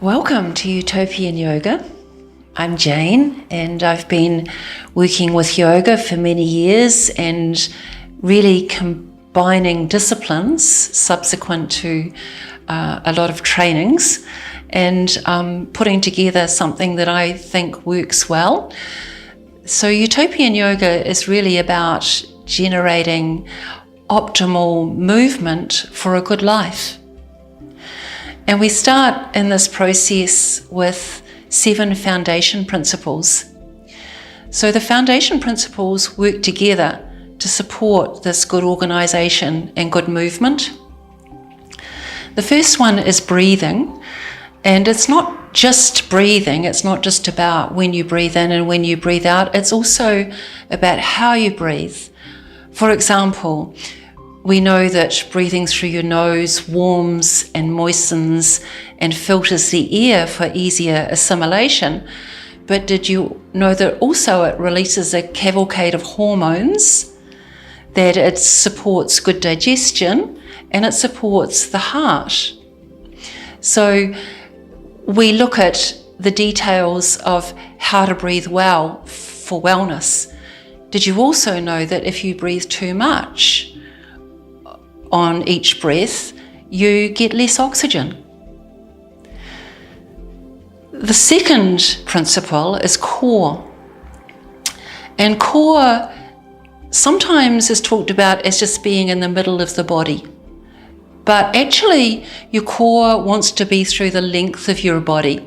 Welcome to Utopian Yoga. I'm Jane, and I've been working with yoga for many years and really combining disciplines subsequent to a lot of trainings and putting together something that I think works well. So Utopian Yoga is really about generating optimal movement for a good life. And we start in this process with 7 foundation principles. So the foundation principles work together to support this good organisation and good movement. The first one is breathing, and it's not just breathing, it's not just about when you breathe in and when you breathe out, it's also about how you breathe. For example, we know that breathing through your nose warms and moistens and filters the air for easier assimilation. But did you know that also it releases a cavalcade of hormones, that it supports good digestion and it supports the heart? So we look at the details of how to breathe well for wellness. Did you also know that if you breathe too much on each breath, you get less oxygen? The second principle is core. And core sometimes is talked about as just being in the middle of the body. But actually, your core wants to be through the length of your body.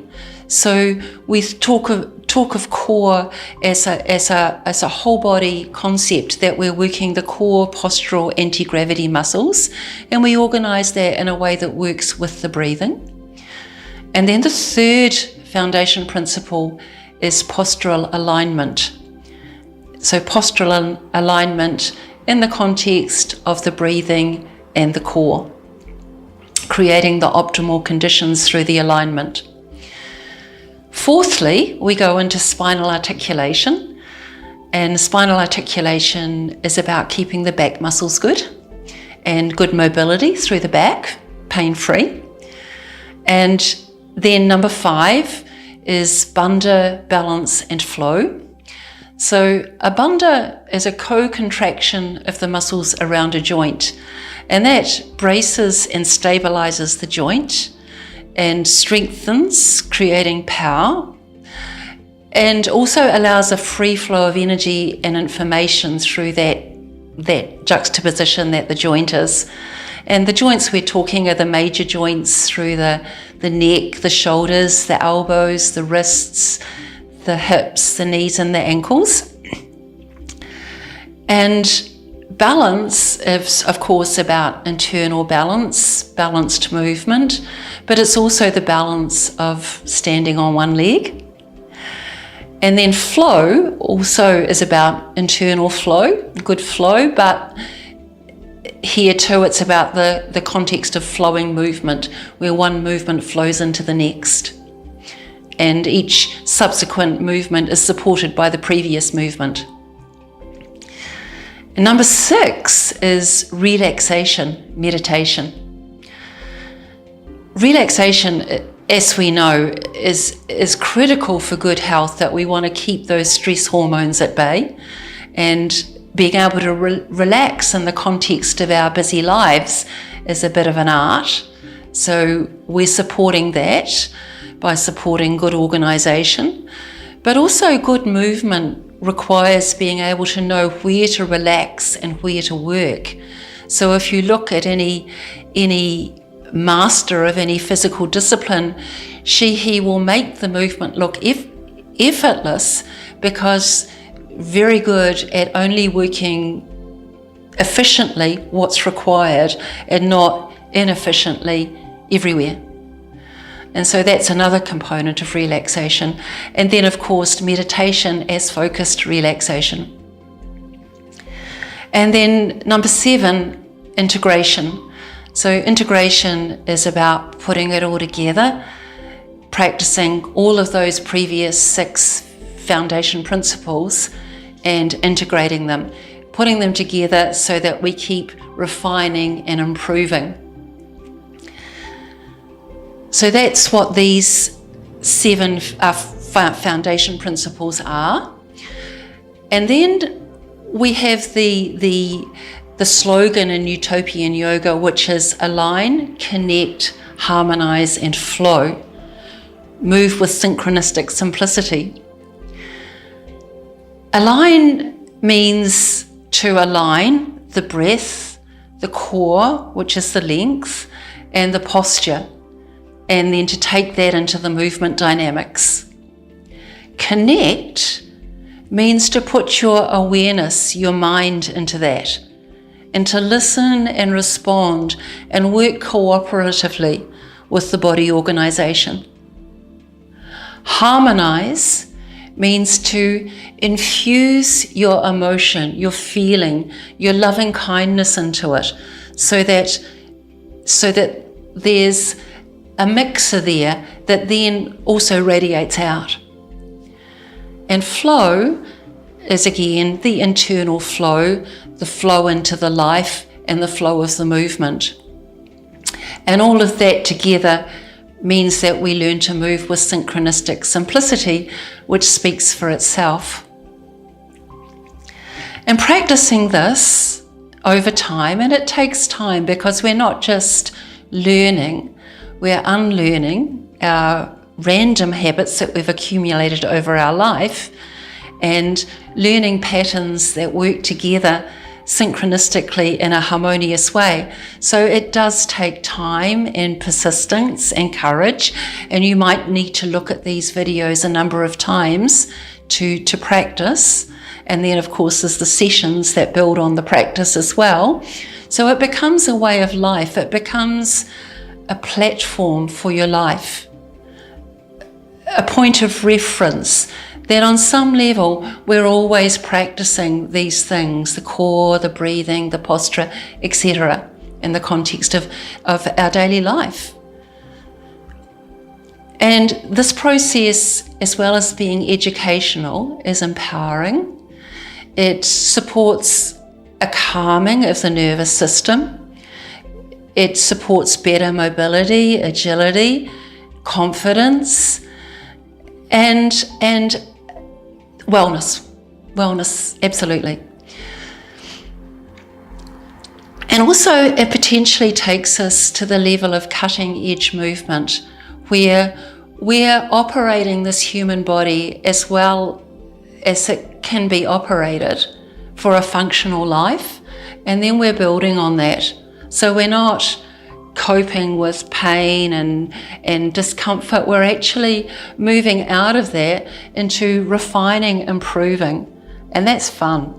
So we talk of core as a whole body concept, that we're working the core postural anti-gravity muscles, and we organise that in a way that works with the breathing. And then the third foundation principle is postural alignment. So postural alignment in the context of the breathing and the core, creating the optimal conditions through the alignment. Fourthly, we go into spinal articulation, and spinal articulation is about keeping the back muscles good and good mobility through the back, pain-free. And then number 5 is bandha, balance and flow. So a bandha is a co-contraction of the muscles around a joint, and that braces and stabilizes the joint and strengthens, creating power, and also allows a free flow of energy and information through that juxtaposition that the joint is. And the joints we're talking are the major joints through the neck, the shoulders, the elbows, the wrists, the hips, the knees and the ankles. And balance is, of course, about internal balance, balanced movement, but it's also the balance of standing on one leg. And then flow also is about internal flow, good flow, but here too it's about the context of flowing movement, where one movement flows into the next, and each subsequent movement is supported by the previous movement. And number 6 is relaxation, meditation. Relaxation, as we know, is critical for good health, that we want to keep those stress hormones at bay, and being able to relax in the context of our busy lives is a bit of an art. So we're supporting that by supporting good organisation, but also good movement requires being able to know where to relax and where to work. So if you look at any master of any physical discipline, he will make the movement look effortless, because very good at only working efficiently what's required and not inefficiently everywhere. And so that's another component of relaxation. And then, of course, meditation as focused relaxation. And then number 7, integration. So integration is about putting it all together, practicing all of those previous 6 foundation principles and integrating them, putting them together so that we keep refining and improving. So that's what these 7 foundation principles are. And then we have the slogan in Utopian Yoga, which is align, connect, harmonize, and flow. Move with synchronistic simplicity. Align means to align the breath, the core, which is the length, and the posture, and then to take that into the movement dynamics. Connect means to put your awareness, your mind into that, and to listen and respond and work cooperatively with the body organization. Harmonize means to infuse your emotion, your feeling, your loving kindness into it, so that there's a mixer there that then also radiates out. And flow is again the internal flow, the flow into the life and the flow of the movement. And all of that together means that we learn to move with synchronistic simplicity, which speaks for itself. And practicing this over time, and it takes time because we're not just learning, we're unlearning our random habits that we've accumulated over our life and learning patterns that work together synchronistically in a harmonious way. So it does take time and persistence and courage, and you might need to look at these videos a number of times to practice. And then of course there's the sessions that build on the practice as well. So it becomes a way of life. It becomes a platform for your life, a point of reference that on some level we're always practicing these things, the core, the breathing, the posture, etc., in the context of our daily life. And this process, as well as being educational, is empowering. It supports a calming of the nervous system. It supports better mobility, agility, confidence, and wellness, absolutely. And also it potentially takes us to the level of cutting edge movement where we're operating this human body as well as it can be operated for a functional life, and then we're building on that. So we're not coping with pain and discomfort. We're actually moving out of that into refining, improving, and that's fun.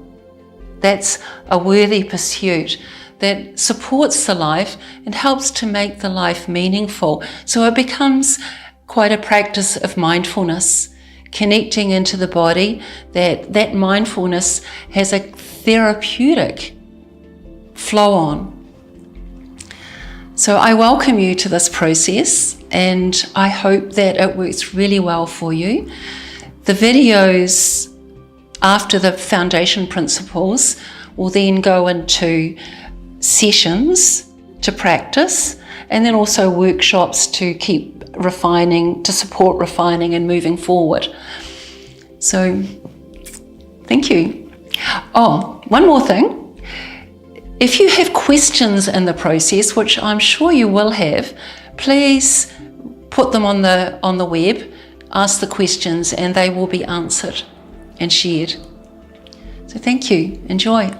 That's a worthy pursuit that supports the life and helps to make the life meaningful. So it becomes quite a practice of mindfulness, connecting into the body. That mindfulness has a therapeutic flow on. So I welcome you to this process, and I hope that it works really well for you. The videos after the foundation principles will then go into sessions to practice, and then also workshops to keep refining, to support refining and moving forward. So thank you. Oh, one more thing. If you have questions in the process, which I'm sure you will have, please put them on the web, ask the questions, and they will be answered and shared. So thank you. Enjoy.